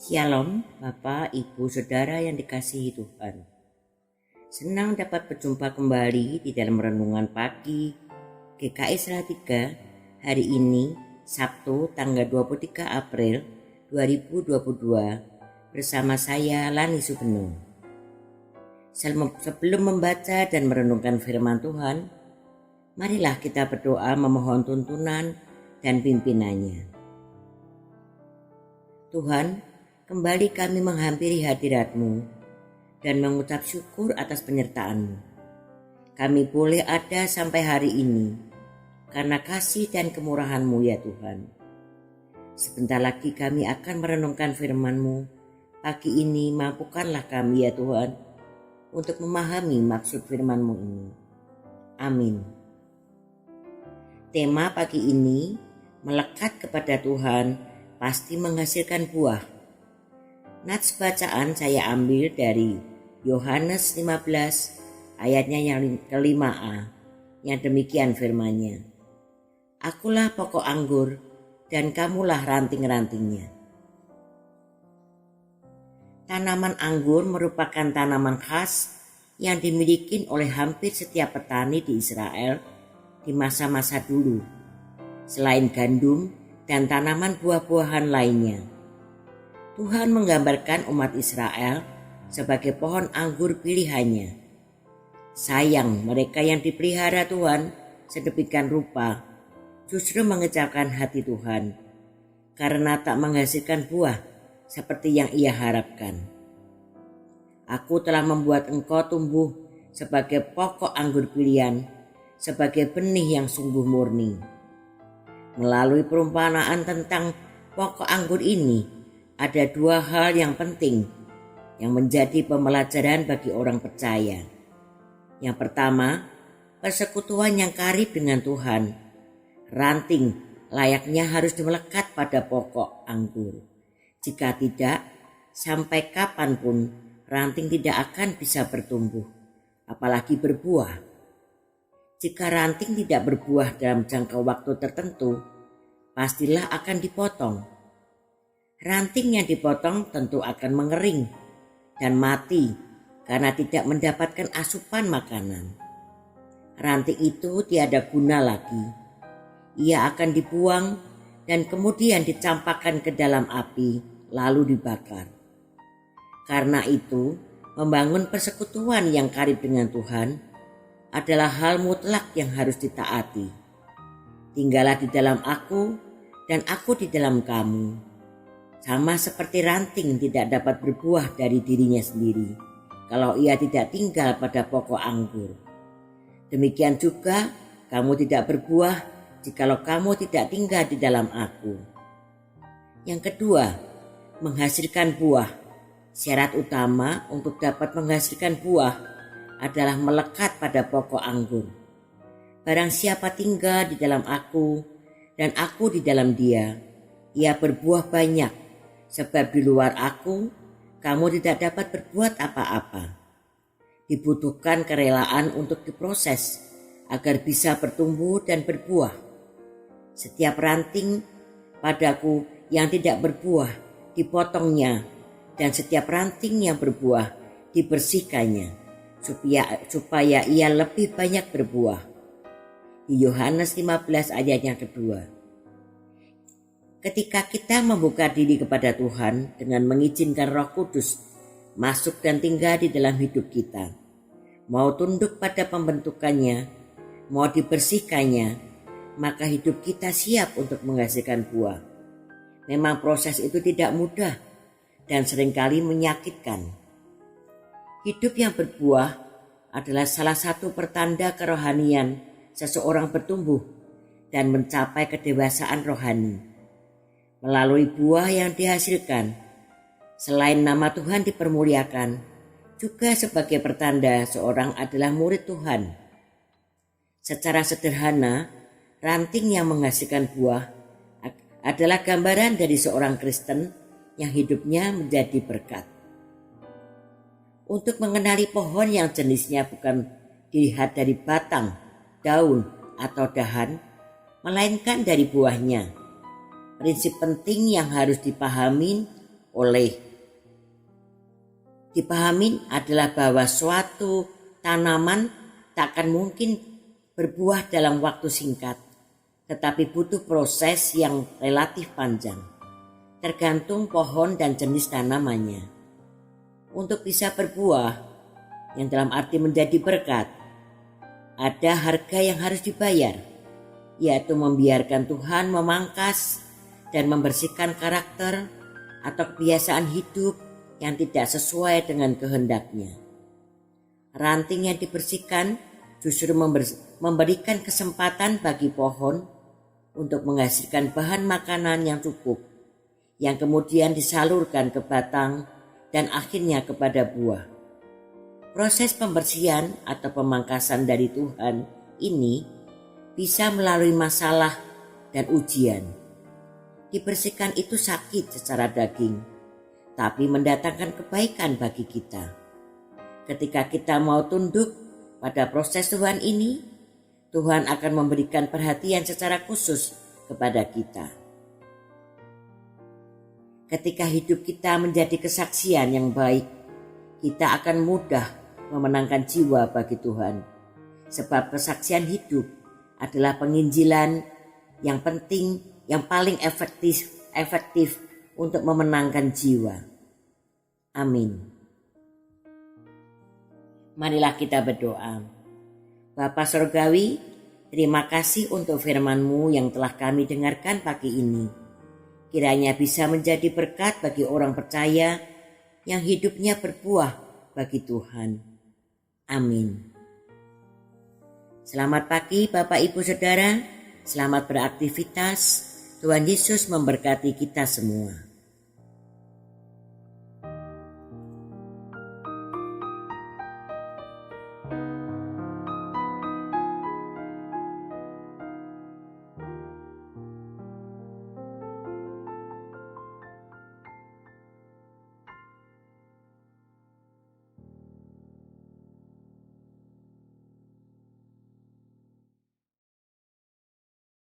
Shalom, Bapak, Ibu, Saudara yang dikasihi Tuhan. Senang dapat berjumpa kembali di dalam renungan pagi GKI Salatiga hari ini, Sabtu tanggal 23 April 2022 bersama saya Lani Sugeng. Sebelum membaca dan merenungkan firman Tuhan, marilah kita berdoa memohon tuntunan dan pimpinannya. Tuhan, kembali kami menghampiri hadirat-Mu dan mengucap syukur atas penyertaan-Mu. Kami boleh ada sampai hari ini karena kasih dan kemurahan-Mu ya Tuhan. Sebentar lagi kami akan merenungkan firman-Mu. Pagi ini mampukanlah kami ya Tuhan untuk memahami maksud firman-Mu ini. Amin. Tema pagi ini, melekat kepada Tuhan pasti menghasilkan buah. Nats bacaan saya ambil dari Yohanes 15 ayatnya yang ke-5a yang demikian firman-Nya. Akulah pokok anggur dan kamulah ranting-rantingnya. Tanaman anggur merupakan tanaman khas yang dimiliki oleh hampir setiap petani di Israel di masa-masa dulu. Selain gandum dan tanaman buah-buahan lainnya, Tuhan menggambarkan umat Israel sebagai pohon anggur pilihannya. Sayang mereka yang dipelihara Tuhan sedemikian rupa justru mengecapkan hati Tuhan karena tak menghasilkan buah seperti yang Ia harapkan. Aku telah membuat engkau tumbuh sebagai pokok anggur pilihan, sebagai benih yang sungguh murni. Melalui perumpamaan tentang pokok anggur ini, ada dua hal yang penting yang menjadi pembelajaran bagi orang percaya. Yang pertama, persekutuan yang karib dengan Tuhan. Ranting layaknya harus melekat pada pokok anggur. Jika tidak, sampai kapanpun ranting tidak akan bisa bertumbuh, apalagi berbuah. Jika ranting tidak berbuah dalam jangka waktu tertentu, pastilah akan dipotong. Ranting yang dipotong tentu akan mengering dan mati karena tidak mendapatkan asupan makanan. Ranting itu tiada guna lagi. Ia akan dibuang dan kemudian dicampakkan ke dalam api lalu dibakar. Karena itu, membangun persekutuan yang karib dengan Tuhan adalah hal mutlak yang harus ditaati. Tinggallah di dalam aku dan aku di dalam kamu. Sama seperti ranting tidak dapat berbuah dari dirinya sendiri kalau ia tidak tinggal pada pokok anggur. Demikian juga kamu tidak berbuah jikalau kamu tidak tinggal di dalam aku. Yang kedua, menghasilkan buah. Syarat utama untuk dapat menghasilkan buah adalah melekat pada pokok anggur. Barang siapa tinggal di dalam aku dan aku di dalam dia, ia berbuah banyak. Sebab di luar aku, kamu tidak dapat berbuat apa-apa. Dibutuhkan kerelaan untuk diproses agar bisa bertumbuh dan berbuah. Setiap ranting padaku yang tidak berbuah dipotongnya, dan setiap ranting yang berbuah dibersihkannya, supaya ia lebih banyak berbuah. Di Yohanes 15 ayat yang kedua. Ketika kita membuka diri kepada Tuhan dengan mengizinkan Roh Kudus masuk dan tinggal di dalam hidup kita, mau tunduk pada pembentukannya, mau dibersihkannya, maka hidup kita siap untuk menghasilkan buah. Memang proses itu tidak mudah dan seringkali menyakitkan. Hidup yang berbuah adalah salah satu pertanda kerohanian seseorang bertumbuh dan mencapai kedewasaan rohani. Melalui buah yang dihasilkan, selain nama Tuhan dipermuliakan, juga sebagai pertanda seorang adalah murid Tuhan. Secara sederhana, ranting yang menghasilkan buah adalah gambaran dari seorang Kristen yang hidupnya menjadi berkat. Untuk mengenali pohon yang jenisnya bukan dilihat dari batang, daun, atau dahan, melainkan dari buahnya. Prinsip penting yang harus dipahami oleh. Dipahamin adalah bahwa suatu tanaman tak akan mungkin berbuah dalam waktu singkat, tetapi butuh proses yang relatif panjang, tergantung pohon dan jenis tanamannya. Untuk bisa berbuah, yang dalam arti menjadi berkat, ada harga yang harus dibayar, yaitu membiarkan Tuhan memangkas dan membersihkan karakter atau kebiasaan hidup yang tidak sesuai dengan kehendaknya. Ranting yang dibersihkan justru memberikan kesempatan bagi pohon untuk menghasilkan bahan makanan yang cukup, yang kemudian disalurkan ke batang dan akhirnya kepada buah. Proses pembersihan atau pemangkasan dari Tuhan ini bisa melalui masalah dan ujian. Dibersihkan itu sakit secara daging, tapi mendatangkan kebaikan bagi kita. Ketika kita mau tunduk pada proses Tuhan ini, Tuhan akan memberikan perhatian secara khusus kepada kita. Ketika hidup kita menjadi kesaksian yang baik, kita akan mudah memenangkan jiwa bagi Tuhan. Sebab kesaksian hidup adalah penginjilan yang penting, yang paling efektif untuk memenangkan jiwa. Amin. Marilah kita berdoa. Bapa Surgawi, terima kasih untuk firman-Mu yang telah kami dengarkan pagi ini. Kiranya bisa menjadi berkat bagi orang percaya yang hidupnya berbuah bagi Tuhan. Amin. Selamat pagi Bapak Ibu Saudara, selamat beraktivitas. Tuhan Yesus memberkati kita semua.